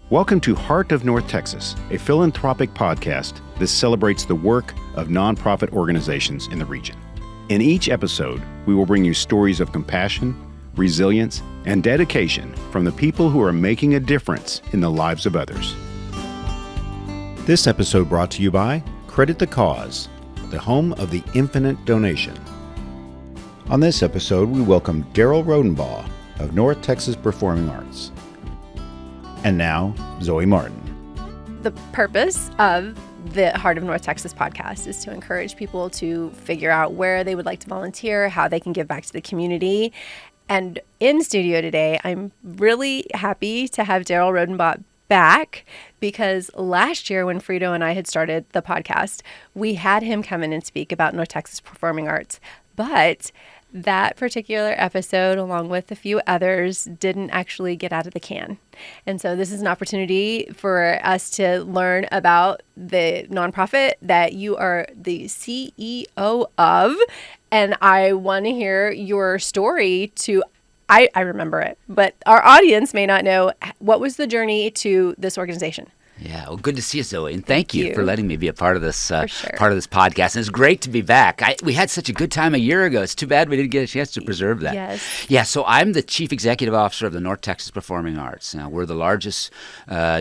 Welcome to Heart of North Texas, a philanthropic podcast that celebrates the work of nonprofit organizations in the region. In each episode, we will bring you stories of compassion, resilience, and dedication from the people who are making a difference in the lives of others. This episode brought to you by Credit the Cause, the home of the infinite donation. On this episode, we welcome Darrell Rodenbaugh of North Texas Performing Arts. And now, Zoe Martin. The purpose of the Heart of North Texas podcast is to encourage people to figure out where they would like to volunteer, how they can give back to the community. And in studio today, I'm really happy to have Darrell Rodenbaugh back because last year when Frito and I had started the podcast, we had him come in and speak about North Texas Performing Arts. But that particular episode, along with a few others, didn't actually get out of the can. And so this is an opportunity for us to learn about the nonprofit that you are the CEO of. And I want to hear your story I remember it, but our audience may not know. What was the journey to this organization? Yeah, well, good to see you, Zoe, and thank you for letting me be a part of this sure. part of this podcast. And it's great to be back. We had such a good time a year ago. It's too bad we didn't get a chance to preserve that. Yes. Yeah, so I'm the Chief Executive Officer of the North Texas Performing Arts. Now, we're the largest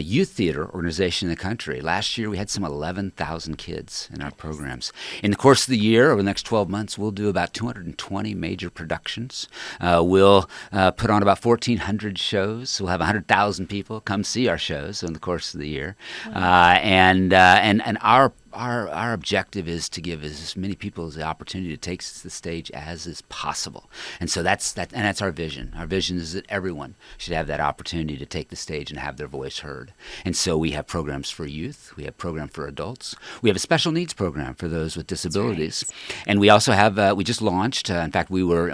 youth theater organization in the country. Last year, we had some 11,000 kids in our programs. In the course of the year, over the next 12 months, we'll do about 220 major productions. We'll put on about 1,400 shows. We'll have 100,000 people come see our shows in the course of the year. Wow. And our objective is to give as many people the opportunity to take the stage as is possible. And so that's our vision. Our vision is that everyone should have that opportunity to take the stage and have their voice heard. And so we have programs for youth, we have programs for adults, we have a special needs program for those with disabilities. Right. And we also have we just launched, in fact we were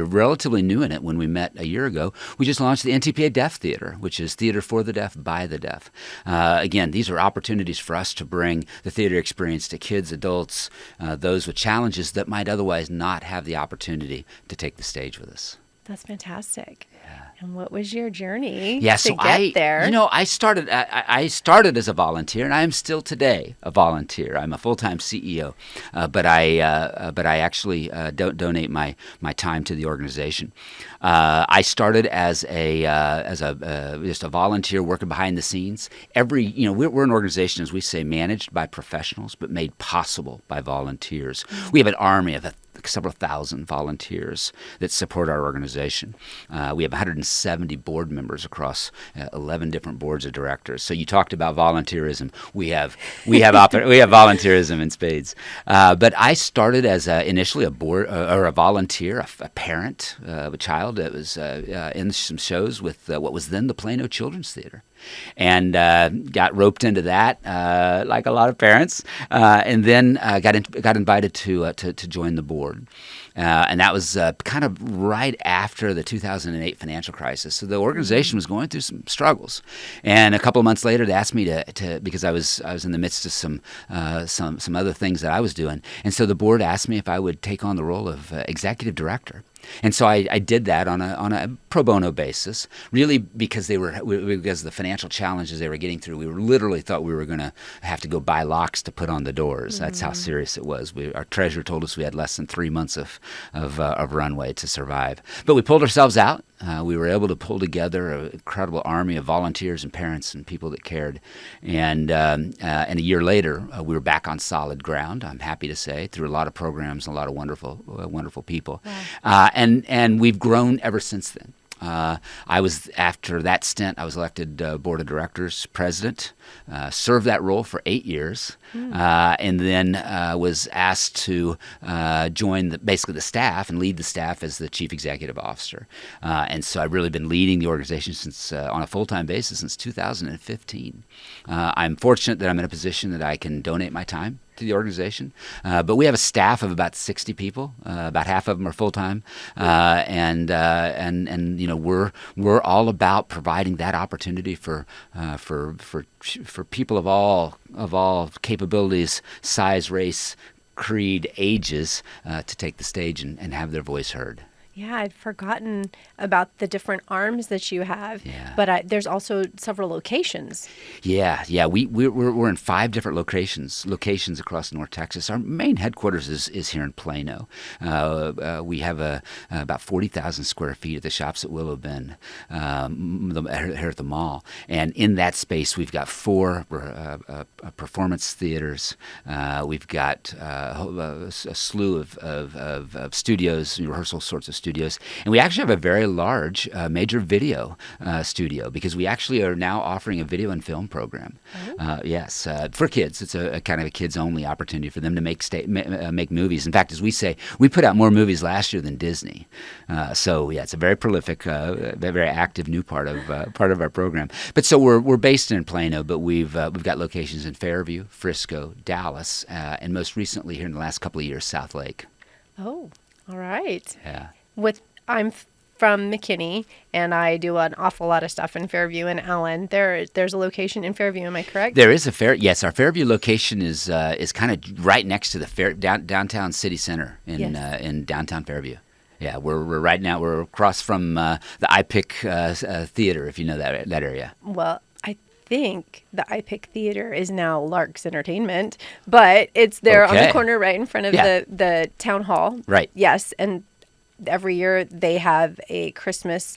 relatively new in it when we met a year ago. We just launched the NTPA Deaf Theater, which is theater for the deaf by the deaf. Again, these are opportunities for us to bring the theater experience to kids, adults, those with challenges that might otherwise not have the opportunity to take the stage with us. That's fantastic. Yeah. And what was your journey to get there? I started as a volunteer, and I am still today a volunteer. I'm a full-time CEO, but I actually donate my time to the organization. I started as just a volunteer working behind the scenes. We're an organization, as we say, managed by professionals, but made possible by volunteers. Mm-hmm. We have an army of several thousand volunteers that support our organization. We have 170 board members across 11 different boards of directors. So you talked about volunteerism. We have volunteerism in spades. But I started as initially a board or a volunteer, a parent of a child that was in some shows with what was then the Plano Children's Theater. And got roped into that, like a lot of parents, and then got invited to join the board. And that was kind of right after the 2008 financial crisis. So the organization was going through some struggles. And a couple of months later, they asked me to because I was in the midst of some other things that I was doing. And so the board asked me if I would take on the role of executive director. And so I did that on a pro bono basis, really because because of the financial challenges they were getting through. We literally thought we were going to have to go buy locks to put on the doors. Mm-hmm. That's how serious it was. Our treasurer told us we had less than 3 months of runway to survive. But we pulled ourselves out. We were able to pull together an incredible army of volunteers and parents and people that cared. And a year later, we were back on solid ground, I'm happy to say, through a lot of programs and a lot of wonderful people. Wow. And we've grown ever since then. After that stint, I was elected board of directors president, served that role for 8 years, and then was asked to join basically the staff and lead the staff as the chief executive officer. And so I've really been leading the organization since on a full-time basis since 2015. I'm fortunate that I'm in a position that I can donate my time to the organization, but we have a staff of about 60 people. About half of them are full time, and we're all about providing that opportunity for people of all capabilities, size, race, creed, ages, to take the stage and have their voice heard. Yeah, I'd forgotten about the different arms that you have. Yeah. But there's also several locations. Yeah. We're in 5 different locations across North Texas. Our main headquarters is here in Plano. We have about 40,000 square feet at the shops at Willow Bend here at the mall. And in that space, we've got 4 performance theaters. We've got a slew of studios, rehearsal sorts of studios. And we actually have a very large major video studio, because we actually are now offering a video and film program. Yes, for kids. It's a kind of a kids-only opportunity for them to make movies. In fact, as we say, we put out more movies last year than Disney. So yeah, it's a very prolific, very active new part of our program. But so we're based in Plano, but we've got locations in Fairview, Frisco, Dallas, and most recently here in the last couple of years, South Lake. Oh, all right. Yeah. I'm from McKinney, and I do an awful lot of stuff in Fairview and Allen. There's a location in Fairview. Am I correct? There is yes. Our Fairview location is kind of right next to the downtown city center in downtown Fairview. Yeah, we're right now we're across from the IPIC theater, if you know that area. Well, I think the IPIC Theater is now Lark's Entertainment, but it's there on the corner right in front of the town hall. Right. Yes, and every year they have a Christmas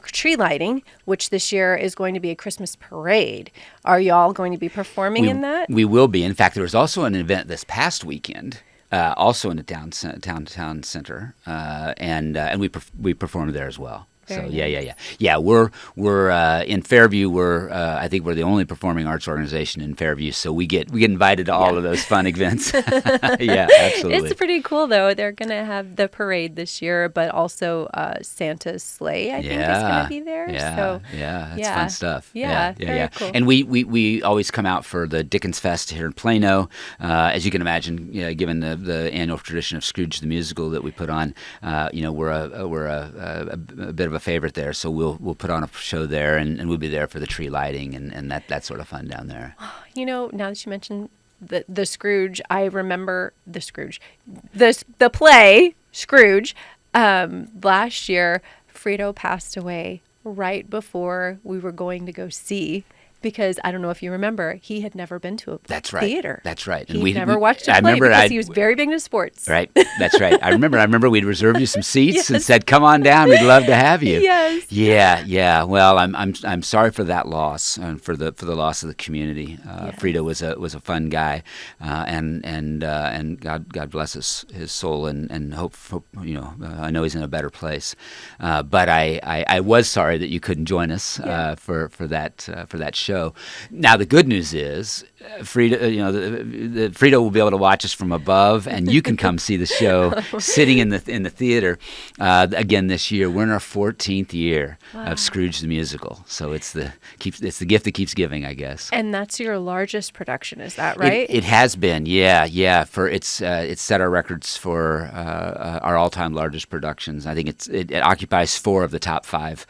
tree lighting, which this year is going to be a Christmas parade. Are y'all going to be performing in that? We will be. In fact, there was also an event this past weekend, also in the town center, and we performed there as well. Very nice. Yeah. We're in Fairview. I think we're the only performing arts organization in Fairview, so we get invited to all of those fun events. Yeah, absolutely. It's pretty cool though. They're gonna have the parade this year, but also Santa's sleigh, I think, is gonna be there. It's fun stuff. Very cool. And we always come out for the Dickens Fest here in Plano, as you can imagine. Given the annual tradition of Scrooge the Musical that we put on, we're a bit of a favorite there, so we'll put on a show there, and we'll be there for the tree lighting and that's sort of fun down there. Now that you mentioned the Scrooge, I remember the Scrooge, the play Scrooge. Last year, Frito passed away right before we were going to go see. Because I don't know if you remember, he had never been to a theater. That's right. And he never watched a play because he was very big into sports. Right. That's right. I remember we'd reserved you some seats and said, "Come on down. We'd love to have you." Yes. Yeah. Well, I'm sorry for that loss and for the loss of the community. Frito was a fun guy, and God bless his soul and hope I know he's in a better place. But I was sorry that you couldn't join us for that show. Now the good news is, Frito, Frito will be able to watch us from above, and you can come see the show sitting in the theater again this year. We're in our 14th year of Scrooge the Musical, so it's the gift that keeps giving, I guess. And that's your largest production, is that right? It has been, yeah. For it's set our records for our all-time largest productions. I think it occupies 4 of the top 5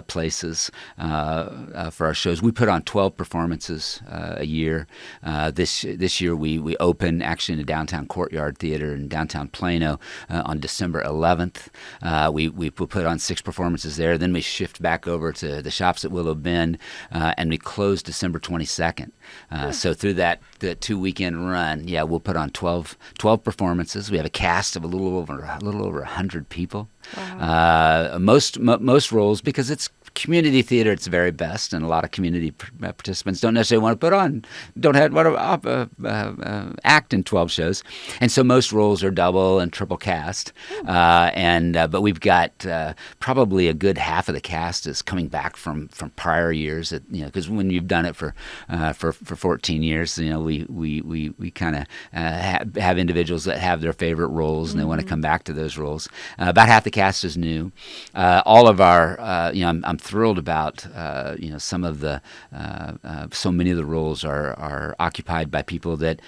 places for our shows. We put on 12 performances a year. This year we open actually in the Downtown Courtyard Theater in downtown Plano on December 11th. We put on 6 performances there. Then we shift back over to the shops at Willow Bend, and we close December 22nd. So through the 2-weekend run, we'll put on 12 performances. We have a cast of a little over 100 people. Wow. Most roles, because it's community theater, it's very best, and a lot of community participants don't necessarily want to act in 12 shows, and so most roles are double and triple cast. But we've got probably a good half of the cast is coming back from prior years. Because when you've done it for 14 years, we kind of have individuals that have their favorite roles, and they want to come back to those roles. About half the cast is new. All of our, I'm thrilled about, some of the, so many of the roles are occupied by people that,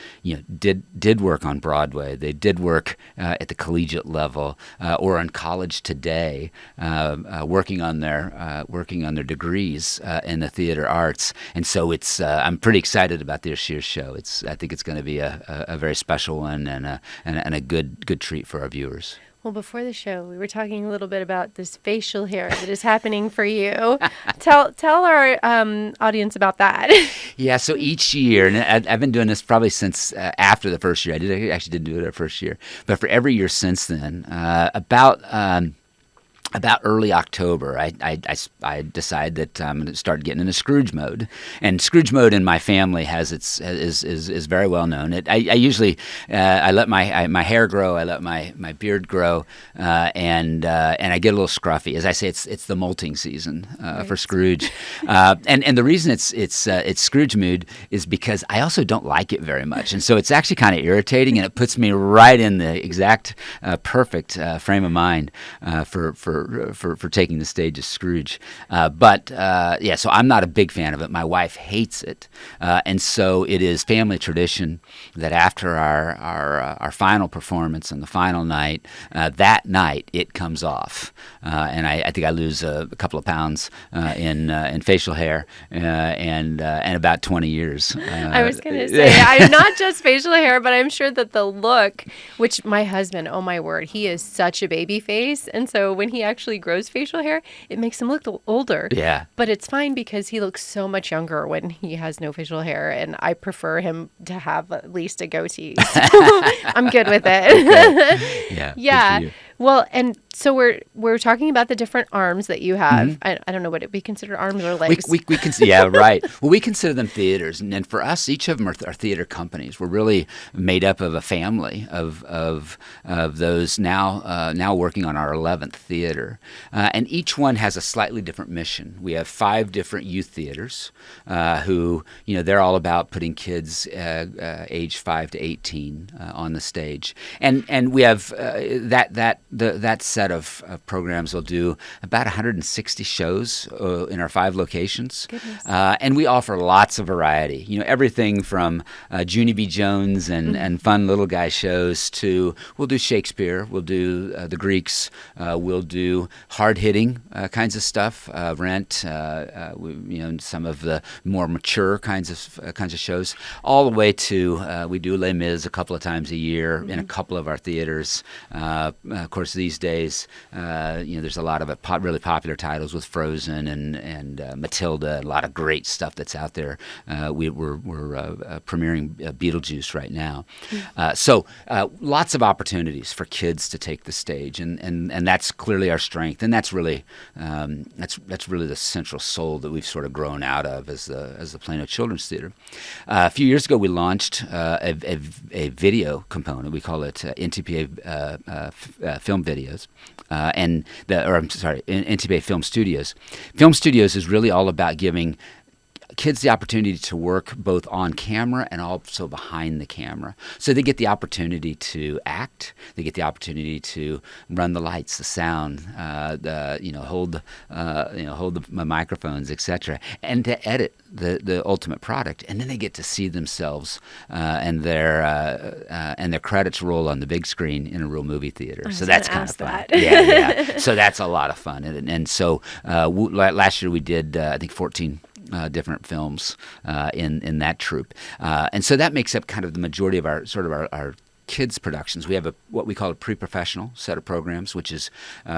did work on Broadway. They did work at the collegiate level or in college today, working on their degrees in the theater arts. And so I'm pretty excited about this year's show. I think it's going to be a very special one and a good treat for our viewers. Well, before the show, we were talking a little bit about this facial hair that is happening for you. Tell our audience about that. Yeah, so each year, and I've been doing this probably since after the first year. I actually didn't do it our first year, but for every year since then, about early October, I decide that I'm going to start getting into Scrooge mode, and Scrooge mode in my family is very well known. I usually I let my hair grow, I let my beard grow, and I get a little scruffy. As I say, it's the molting season for Scrooge, and the reason it's Scrooge mood is because I also don't like it very much, and so it's actually kind of irritating, and it puts me right in the exact perfect frame of mind for taking the stage as Scrooge. So I'm not a big fan of it. My wife hates it. And so it is family tradition that after our final performance on the final night, that night it comes off. And I think I lose a couple of pounds in facial hair and about 20 years. I was going to say, I'm not just facial hair, but I'm sure that the look, which my husband, oh my word, he is such a baby face. And so when he actually grows facial hair, it makes him look older. Yeah. But it's fine because he looks so much younger when he has no facial hair, and I prefer him to have at least a goatee. So I'm good with it. Okay. Yeah. Yeah. Good for you. Well, and so we're talking about the different arms that you have. Mm-hmm. I don't know what we consider arms or legs. We consider, yeah, right. Well, we consider them theaters, and for us, each of them are theater companies. We're really made up of a family of those now working on our 11th theater, and each one has a slightly different mission. We have 5 different youth theaters who, they're all about putting kids age 5 to 18 on the stage, and we have that set of programs will do about 160 shows in our 5 locations. And we offer lots of variety. Everything from Junie B. Jones and fun little guy shows to we'll do Shakespeare, we'll do the Greeks, we'll do hard-hitting kinds of stuff, Rent, some of the more mature kinds of shows, all the way to we do Les Mis a couple of times a year in a couple of our theaters. Of course, these days, there's a lot of really popular titles with Frozen and Matilda, a lot of great stuff that's out there. We're premiering Beetlejuice right now. So lots of opportunities for kids to take the stage, and that's clearly our strength, and that's really the central soul that we've sort of grown out of as the Plano Children's Theater. A few years ago, we launched a video component. We call it NTPA film videos. NTPA Film Studios. Film Studios is really all about giving kids the opportunity to work both on camera and also behind the camera. So they get the opportunity to act, they get the opportunity to run the lights, the sound, hold the microphones, etc., and to edit the ultimate product. And then they get to see themselves and their credits roll on the big screen in a real movie theater. So that's kind of fun. Yeah. So that's a lot of fun. And so last year we did I think 14 different films in that troupe, and so that makes up kind of the majority of our kids productions. We have what we call a pre-professional set of programs, which is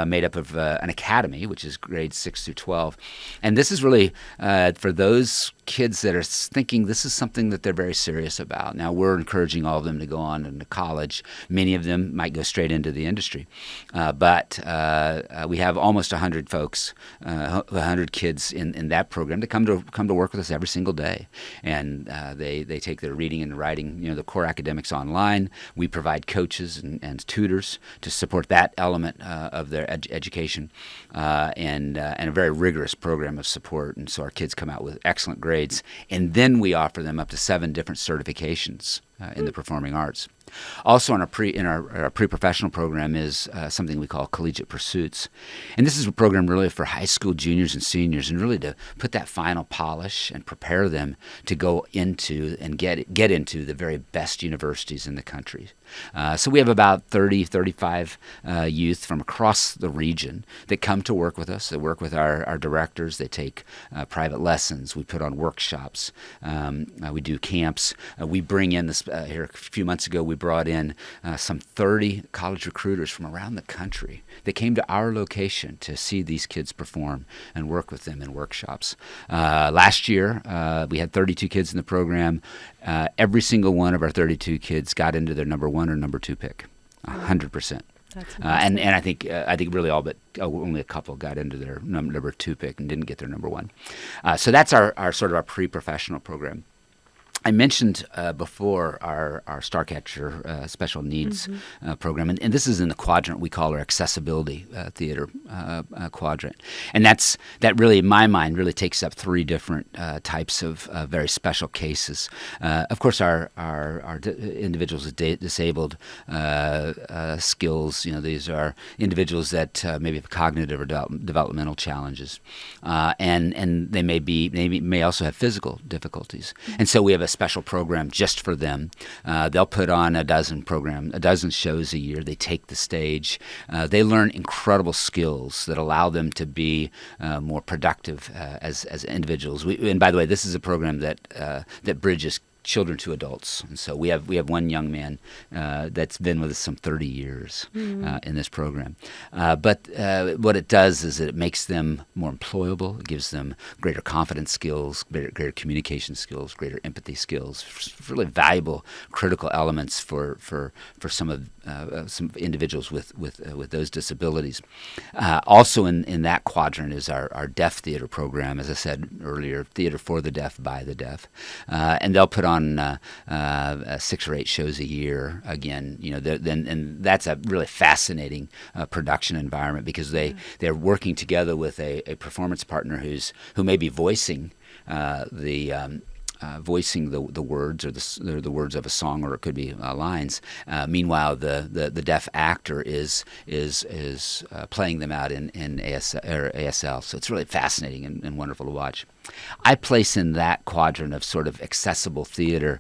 made up of an academy, which is grades 6 through 12, and this is really for those kids that are thinking this is something that they're very serious about. Now, we're encouraging all of them to go on into college. Many of them might go straight into the industry. But we have almost 100 folks, 100 kids in that program to come to work with us every single day. And they take their reading and writing, the core academics online. We provide coaches and tutors to support that element of their education and a very rigorous program of support. And so our kids come out with excellent grades. And then we offer them up to 7 different certifications in the performing arts. Also, in our pre-professional program is something we call Collegiate Pursuits, and this is a program really for high school juniors and seniors, and really to put that final polish and prepare them to go into and get into the very best universities in the country. So we have about 35 youth from across the region that come to work with us. They work with our directors. They take private lessons. We put on workshops. We do camps. We bring in this. Here a few months ago, we we brought in some 30 college recruiters from around the country. They came to our location to see these kids perform and work with them in workshops. Last year, we had 32 kids in the program. Every single one of our 32 kids got into their number 1 or number 2 pick, 100%. And I think really all but only a couple got into their number 2 pick and didn't get their number 1. So that's our sort of our pre-professional program. I mentioned before our Starcatcher special needs program, and this is in the quadrant we call our accessibility theater quadrant, and that really, in my mind, really takes up 3 different types of very special cases. Of course, our individuals with disabled skills. These are individuals that maybe have cognitive or developmental challenges, and they may also have physical difficulties, and so we have a special program just for them. They'll put on a dozen shows a year. They take the stage. They learn incredible skills that allow them to be more productive as individuals. And by the way, this is a program that bridges children to adults. And so we have one young man that's been with us some 30 years in this program. But what it does is that it makes them more employable. It gives them greater confidence skills, greater communication skills, greater empathy skills, really valuable, critical elements for some individuals with those disabilities. Also in that quadrant is our deaf theater program, as I said earlier, theater for the deaf, by the deaf. And they'll put on 6 or 8 shows a year. Again, and that's a really fascinating production environment because they're working together with a performance partner who may be voicing the words or the words of a song, or it could be lines. Meanwhile, the deaf actor is playing them out in ASL. So it's really fascinating and wonderful to watch. I place in that quadrant of sort of accessible theater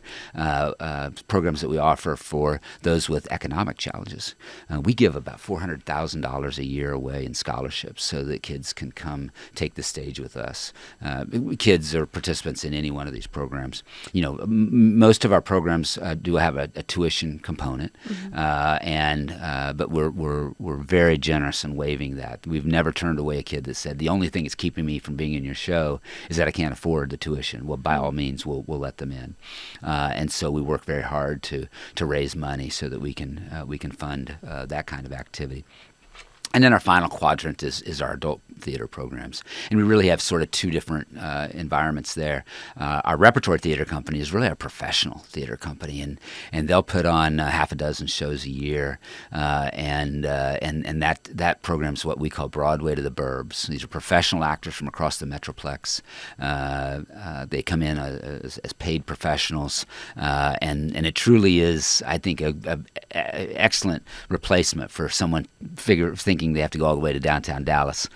programs that we offer for those with economic challenges. We give about $400,000 a year away in scholarships so that kids can come take the stage with us. Kids are participants in any one of these programs. Most of our programs do have a tuition component, but we're very generous in waiving that. We've never turned away a kid that said the only thing that's keeping me from being in your show is that I can't afford the tuition. Well, by all means, we'll let them in, and so we work very hard to raise money so that we can fund that kind of activity. And then our final quadrant is our adult theater programs. And we really have sort of 2 different environments there. Our repertoire theater company is really our professional theater company, and they'll put on half a dozen shows a year. And that program is what we call Broadway to the Burbs. These are professional actors from across the Metroplex. They come in as paid professionals, and it truly is, I think, a excellent replacement for someone thinking they have to go all the way to downtown Dallas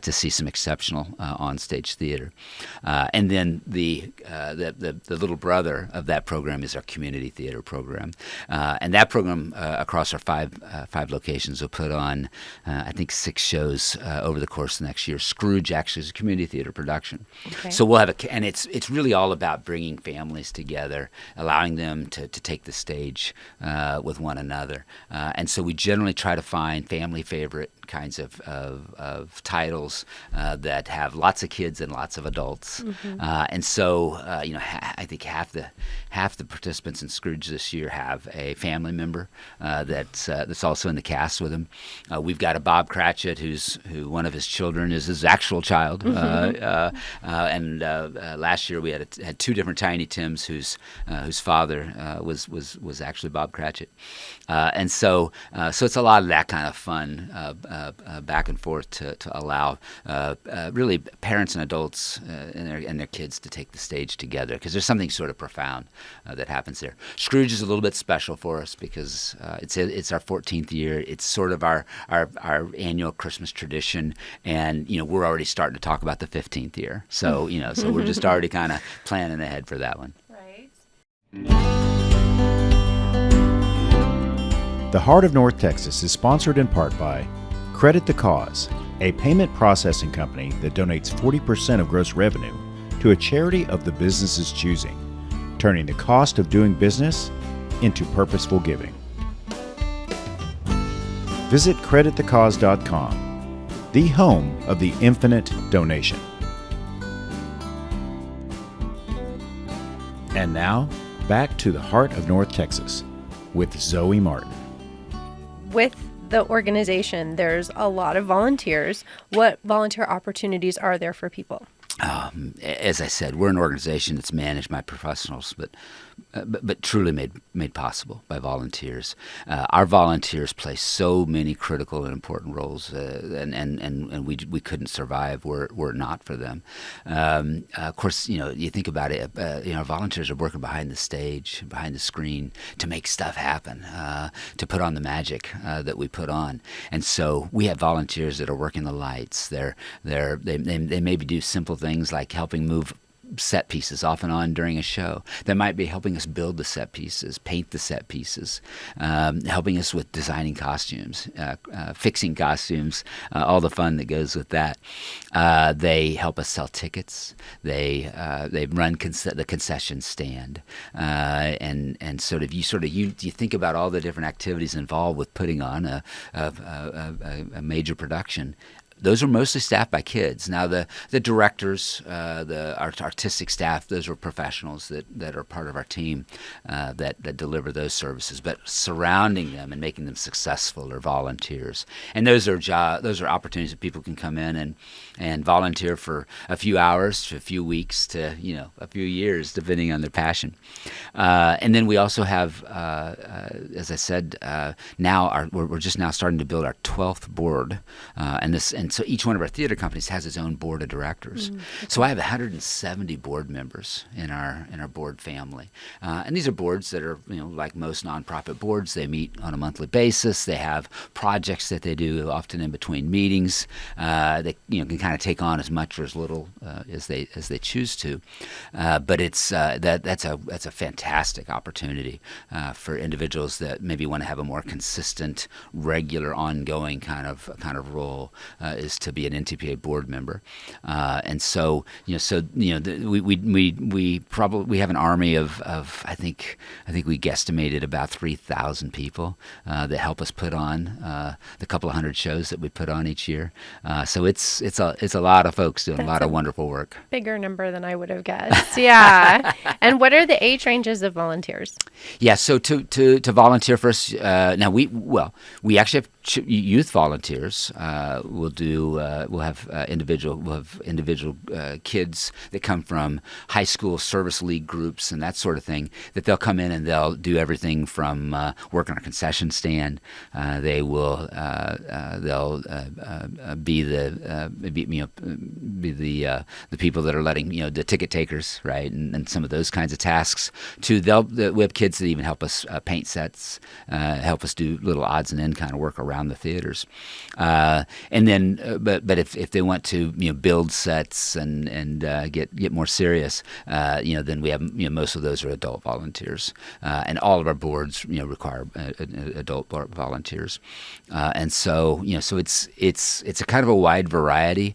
to see some exceptional onstage theater. And then the little brother of that program is our community theater program. And that program across our five locations will put on, I think, 6 shows over the course of the next year. Scrooge actually is a community theater production. Okay. So we'll have and it's really all about bringing families together, allowing them to take the stage with one another. And so we generally try to find family favorite kinds of titles that have lots of kids and lots of adults. And so I think half the participants in Scrooge this year have a family member that's also in the cast with him. We've got a Bob Cratchit who one of his children is his actual child. And last year we had 2 different Tiny Tims whose father was actually Bob Cratchit. And so it's a lot of that kind of fun back and forth to allow really parents and adults and their kids to take the stage together, because there's something sort of profound that happens there. Scrooge is a little bit special for us because it's our 14th year. It's sort of our annual Christmas tradition, and we're already starting to talk about the 15th year. So so we're just already kind of planning ahead for that one. Right. The Heart of North Texas is sponsored in part by Credit the Cause, a payment processing company that donates 40% of gross revenue to a charity of the business's choosing, turning the cost of doing business into purposeful giving. Visit creditthecause.com, the home of the infinite donation. And now, back to the heart of North Texas with Zoe Martin. With the organization, there's a lot of volunteers. What volunteer opportunities are there for people? As I said, we're an organization that's managed by professionals, but truly made possible by volunteers. Our volunteers play so many critical and important roles, and we couldn't survive were it not for them. Of course, you think about it. Volunteers are working behind the stage, behind the screen to make stuff happen, to put on the magic that we put on. And so we have volunteers that are working the lights. They maybe do simple things like helping move set pieces off and on during a show. They might be helping us build the set pieces, paint the set pieces, helping us with designing costumes, fixing costumes, all the fun that goes with that. They help us sell tickets. They run the concession stand, and you think about all the different activities involved with putting on a major production. Those are mostly staffed by kids. Now, the directors, our artistic staff, those are professionals that are part of our team that deliver those services. But surrounding them and making them successful are volunteers. And those are opportunities that people can come in and volunteer for a few hours, to a few weeks, to a few years, depending on their passion. And then we also have, as I said, we're just now starting to build our 12th board, and so each one of our theater companies has its own board of directors. So I have 170 board members in our board family, and these are boards that are like most nonprofit boards. They meet on a monthly basis. They have projects that they do often in between meetings. They can kind of take on as much or as little as they choose to, but it's that's a fantastic opportunity for individuals that maybe want to have a more consistent, regular, ongoing kind of role. Is to be an NTPA board member, and so we have an army of I think we guesstimated about 3,000 people that help us put on the couple of hundred shows that we put on each year. So it's a lot of folks doing a lot of wonderful work. Bigger number than I would have guessed. Yeah. And what are the age ranges of volunteers? Yeah. So to volunteer for us now we actually have youth volunteers. We'll have individual kids that come from high school service league groups and that sort of thing, that they'll come in and they'll do everything from work on a concession stand. They'll be the people that are letting the ticket takers, right, and some of those kinds of tasks. We have kids that even help us paint sets, help us do little odds and end kind of work around the theaters, and then but if they want to build sets and get more serious, then we have most of those are adult volunteers, and all of our boards require adult volunteers, and so it's a kind of a wide variety.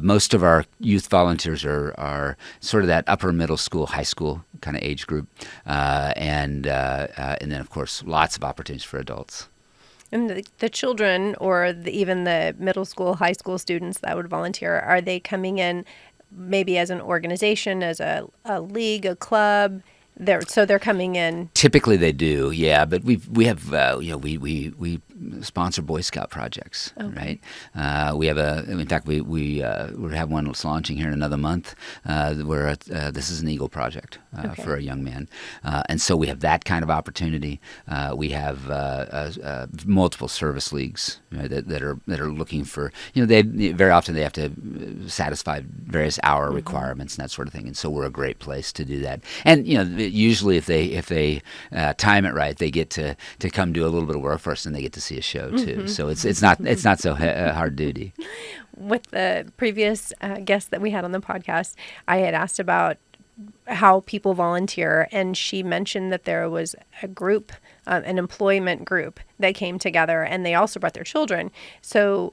Most of our youth volunteers are sort of that upper middle school, high school kind of age group, and then of course lots of opportunities for adults. And the children or even the middle school, high school students that would volunteer, are they coming in maybe as an organization, as a league, a club? They're coming in. Typically they do, yeah. But we have we sponsor Boy Scout projects, right? We have in fact we have one that's launching here in another month. Where this is an Eagle project for a young man, and so we have that kind of opportunity. We have multiple service leagues that are looking for they very often they have to satisfy various hour requirements and that sort of thing, and so we're a great place to do that. And usually if they time it right, they get to come do a little bit of work for us, and they get to see a show too. So it's not so hard duty. With the previous guest that we had on the podcast, I had asked about how people volunteer, and she mentioned that there was a group, an employment group that came together, and they also brought their children. So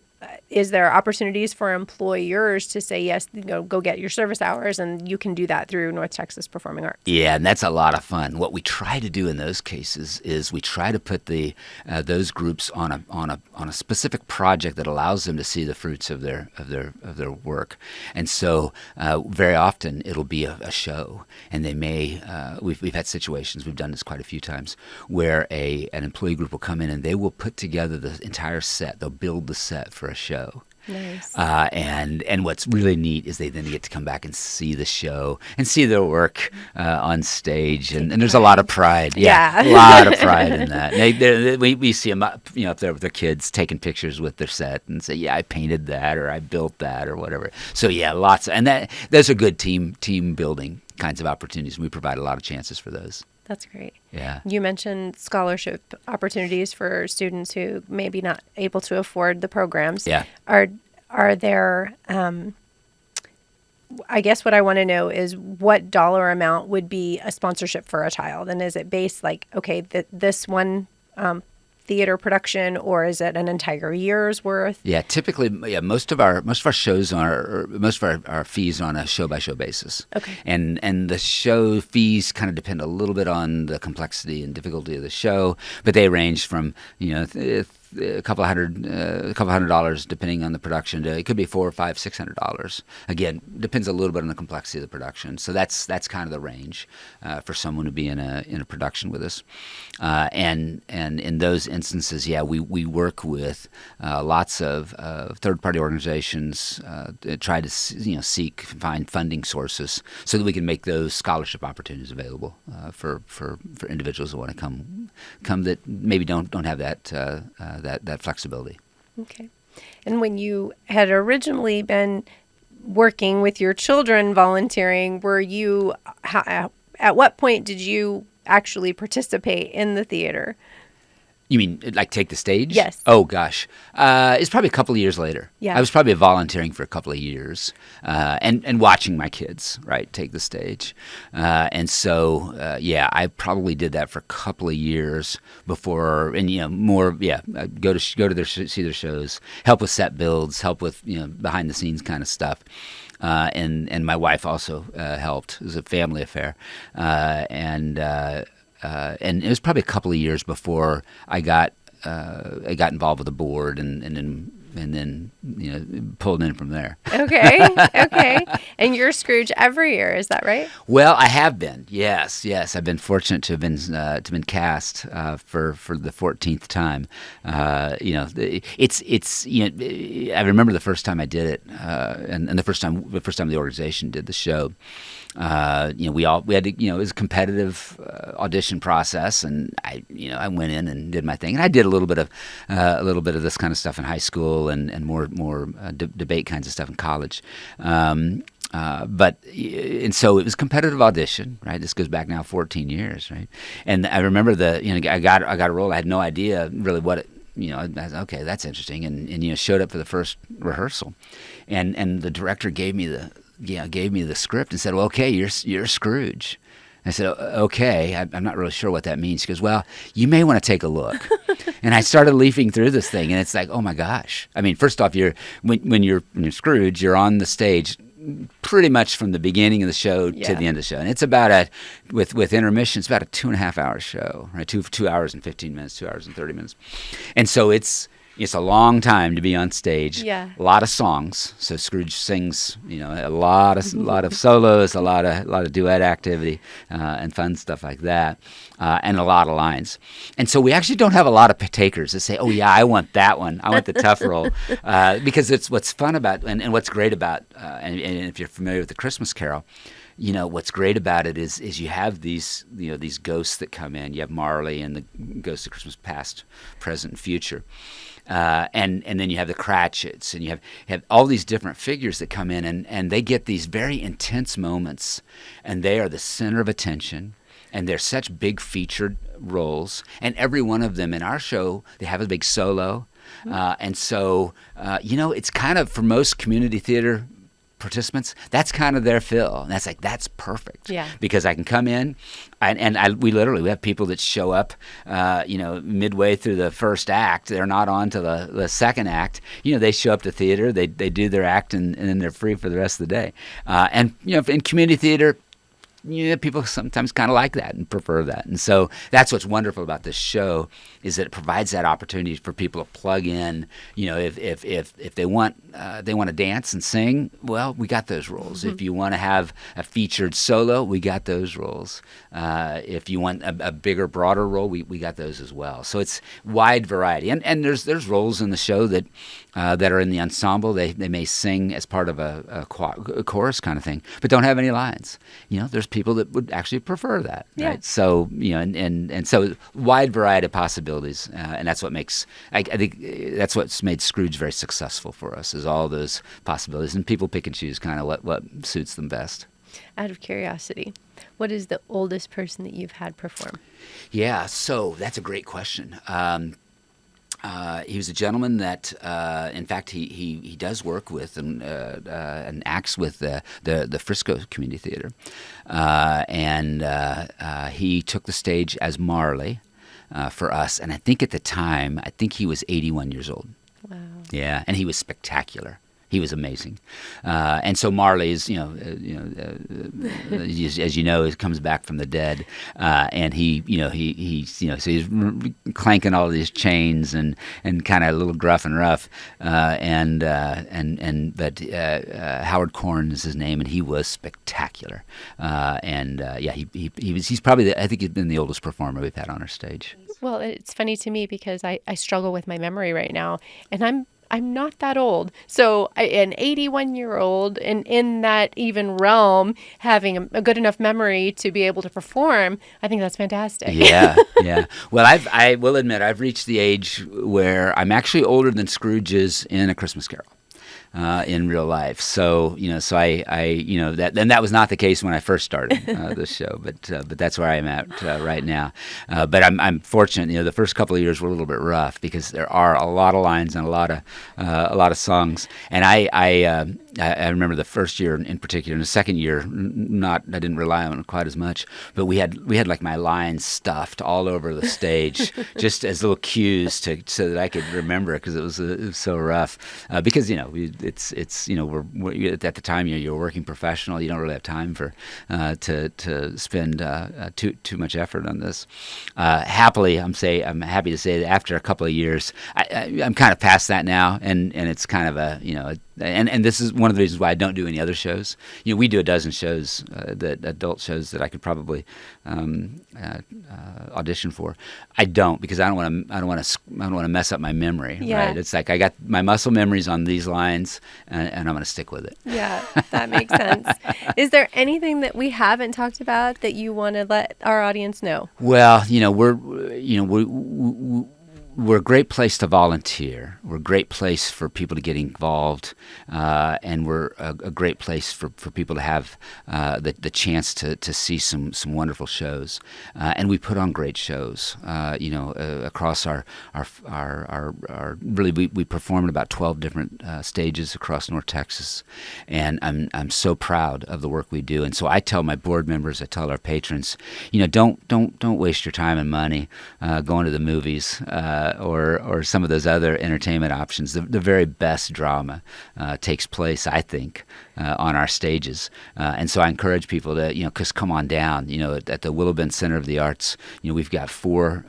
is there opportunities for employers to say, yes, go get your service hours, and you can do that through North Texas Performing Arts? Yeah, and that's a lot of fun. What we try to do in those cases is we try to put those groups on a specific project that allows them to see the fruits of their work. And so very often it'll be a show, and they may we've had situations, we've done this quite a few times, where an employee group will come in and they will put together the entire set. They'll build the set for a show. Nice. And what's really neat is they then get to come back and see the show and see their work on stage, and there's a lot of pride. Yeah. A lot of pride in that. We see them up there with their kids taking pictures with their set and say, yeah, I painted that, or I built that, or whatever. So yeah, those are good team building kinds of opportunities, and we provide a lot of chances for those. That's great. Yeah. You mentioned scholarship opportunities for students who may be not able to afford the programs. Yeah. Are there, I guess what I want to know is what dollar amount would be a sponsorship for a child? And is it based like, okay, this one theater production, or is it an entire year's worth? Yeah, typically, most of our shows most of our fees are on a show by show basis. Okay. And the show fees kind of depend a little bit on the complexity and difficulty of the show, but they range from a couple $100 depending on the production. It could be $400, $500, $600. Again, depends a little bit on the complexity of the production. So that's kind of the range for someone to be in a production with us. And in those instances, we work with lots of third-party organizations, try to find funding sources so that we can make those scholarship opportunities available for individuals who want to come that maybe don't have that flexibility. Okay. And when you had originally been working with your children volunteering, at what point did you actually participate in the theater? You mean like take the stage? Yes. Oh gosh, it's probably a couple of years later. Yeah. I was probably volunteering for a couple of years, and watching my kids take the stage, and so I probably did that for a couple of years before, and go to see their shows, help with set builds, help with behind the scenes kind of stuff. And my wife also helped. It was a family affair, and it was probably a couple of years before I got involved with the board, and then pulled in from there. Okay. And you're Scrooge every year, is that right? Well, I have been. Yes. I've been fortunate to have been cast for the 14th time. I remember the first time I did it, and the first time the organization did the show. We had to, it was a competitive audition process, and I went in and did my thing, and I did a little bit of this kind of stuff in high school, and more debate kinds of stuff in college. And so it was competitive audition, right? This goes back now 14 years, right? And I remember I got a role. I had no idea really what it. I was, okay, that's interesting, and showed up for the first rehearsal, and the director gave me the script and said, well, okay, you're Scrooge. I said, okay, I'm not really sure what that means. She goes, well, you may want to take a look. And I started leafing through this thing, and it's like, oh my gosh. I mean, first off, when you're Scrooge, you're on the stage pretty much from the beginning of the show to the end of the show. And it's about with intermission, it's about a 2.5 hour show, right? 2 hours and 15 minutes, 2 hours and 30 minutes. And so it's a long time to be on stage. Yeah. A lot of songs. So Scrooge sings, a lot of solos, a lot of duet activity, and fun stuff like that, and a lot of lines. And so we actually don't have a lot of takers that say, "Oh yeah, I want that one. I want the tough role," because it's what's fun about and what's great about and if you're familiar with the Christmas Carol. What's great about it is you have these ghosts that come in. You have Marley and the ghosts of Christmas past, present, and future. And then you have the Cratchits, and you have all these different figures that come in, and they get these very intense moments, and they are the center of attention, and they're such big featured roles, and every one of them in our show, they have a big solo, and so it's kind of, for most community theater participants, that's kind of their fill. And that's perfect. Yeah. Because I can come in, we have people that show up, midway through the first act. They're not on to the second act. They show up to theater, they do their act, and then they're free for the rest of the day. In community theater, people sometimes kind of like that and prefer that. And so that's what's wonderful about this show, is that it provides that opportunity for people to plug in. If they want to dance and sing, well, we got those roles. If you want to have a featured solo, we got those roles. If you want a bigger, broader role, we got those as well. So it's wide variety. And there's roles in the show that are in the ensemble. They may sing as part of a chorus kind of thing, but don't have any lines. There's people that would actually prefer that, right? So and so wide variety of possibilities, and that's what makes I think that's what's made Scrooge very successful for us, is all those possibilities, and people pick and choose kind of what suits them best. Out of curiosity, what is the oldest person that you've had perform? Yeah, so that's a great question. He was a gentleman that, in fact, he does work with and acts with the Frisco Community Theater, and he took the stage as Marley for us. And I think at the time, he was 81 years old. Wow. Yeah, and he was spectacular. He was amazing, and so Marley is, as you know, he comes back from the dead, and so he's clanking all these chains and kind of a little gruff and rough, but Howard Korn is his name, and he was spectacular, he's probably he's been the oldest performer we've had on our stage. Well, it's funny to me because I struggle with my memory right now, and I'm not that old. So an 81-year-old in that even realm, having a good enough memory to be able to perform, I think that's fantastic. Yeah. Well, I will admit I've reached the age where I'm actually older than Scrooge is in A Christmas Carol. In real life, so that was not the case when I first started this show, but that's where I am at right now. But I'm fortunate. The first couple of years were a little bit rough because there are a lot of lines and a lot of songs. And I remember the first year in particular. In the second year, I didn't rely on it quite as much. But we had like my lines stuffed all over the stage, just as little cues so that I could remember it, because it was so rough. Because it's we're at the time you're a working professional. You don't really have time for to spend too much effort on this. Happily, I'm happy to say that after a couple of years, I'm kind of past that now, and it's kind of and this is one of the reasons why I don't do any other shows. We do a dozen shows, adult shows that I could probably audition for. I don't, because I don't want to mess up my memory. Yeah. Right? It's like I got my muscle memories on these lines, and I'm going to stick with it. Yeah, that makes sense. Is there anything that we haven't talked about that you want to let our audience know? Well, we're a great place to volunteer. We're a great place for people to get involved, and we're a great place for people to have the chance to see some wonderful shows. And we put on great shows. Across our really we perform at about 12 different stages across North Texas, and I'm so proud of the work we do. And so I tell my board members, I tell our patrons, don't waste your time and money going to the movies. Or some of those other entertainment options. The very best drama takes place, I think, on our stages. And so I encourage people to, just come on down. At the Willow Bend Center of the Arts, we've got four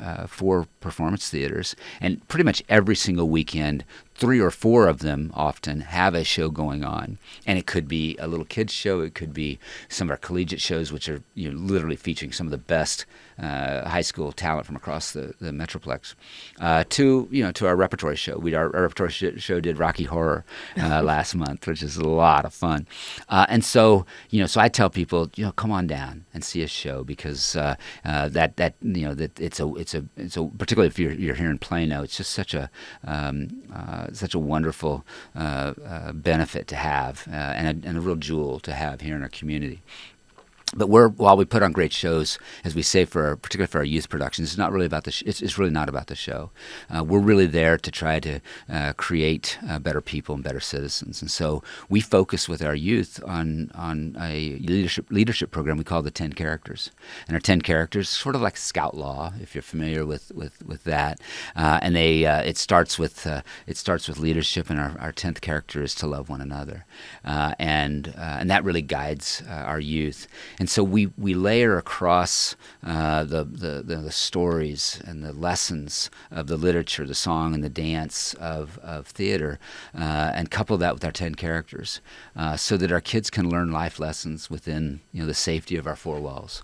performance theaters, and pretty much every single weekend, 3 or 4 of them often have a show going on. And it could be a little kids show. It could be some of our collegiate shows, which are literally featuring some of the best high school talent from across the Metroplex. To our repertory show. Our repertory show did Rocky Horror last month, which is a lot of fun. And so so I tell people, come on down and see a show, because that it's a particularly if you're here in Plano, it's just such a wonderful benefit to have, and a real jewel to have here in our community. But while we put on great shows, as we say, particularly for our youth productions, it's not really about it's really not about the show. We're really there to try to create better people and better citizens. And so we focus with our youth on a leadership program we call the 10 Characters. And our 10 Characters, sort of like Scout Law, if you're familiar with that. And it starts with leadership, and our 10th character is to love one another, and that really guides our youth. And so we layer across the stories and the lessons of the literature, the song and the dance of theater, and couple that with our 10 characters, so that our kids can learn life lessons within the safety of our four walls.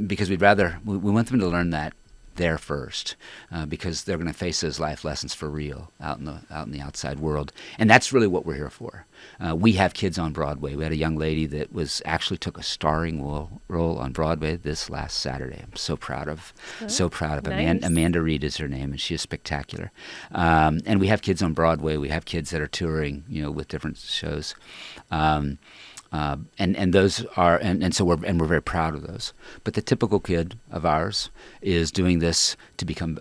Because we want them to learn that there first, because they're going to face those life lessons for real out in the outside world, and that's really what we're here for. We have kids on Broadway. We had a young lady that actually took a starring role on Broadway this last Saturday. I'm so proud of Nice. Amanda Reed is her name, and she is spectacular. And we have kids on Broadway. We have kids that are touring, with different shows. And those are, and so we're very proud of those. But the typical kid of ours is doing this to become,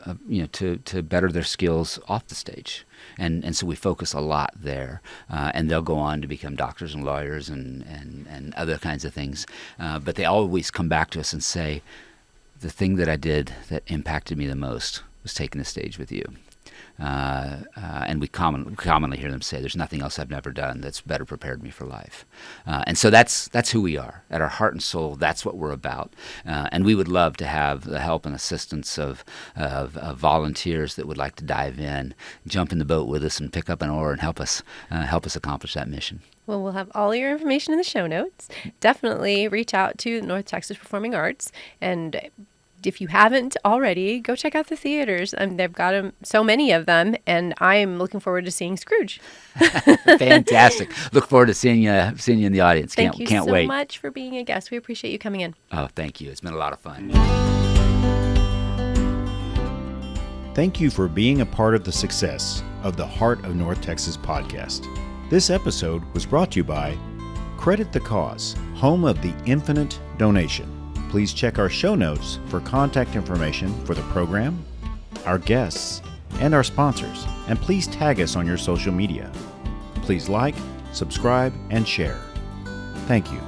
to better their skills off the stage. And so we focus a lot there, and they'll go on to become doctors and lawyers and other kinds of things. But they always come back to us and say, the thing that I did that impacted me the most was taking the stage with you. And we commonly hear them say, "There's nothing else I've never done that's better prepared me for life." And so that's who we are. At our heart and soul, that's what we're about. And we would love to have the help and assistance of volunteers that would like to dive in, jump in the boat with us, and pick up an oar and help us accomplish that mission. Well, we'll have all your information in the show notes. Definitely reach out to North Texas Performing Arts, and if you haven't already, go check out the theaters. They've got so many of them, and I'm looking forward to seeing Scrooge. Fantastic. Look forward to seeing you in the audience. Thank you can't so wait. much for being a guest. We appreciate you coming in. Oh, thank you. It's been a lot of fun. Thank you for being a part of the success of the Heart of North Texas podcast. This episode was brought to you by Credit the Cause, home of the infinite donation. Please check our show notes for contact information for the program, our guests, and our sponsors. And please tag us on your social media. Please like, subscribe, and share. Thank you.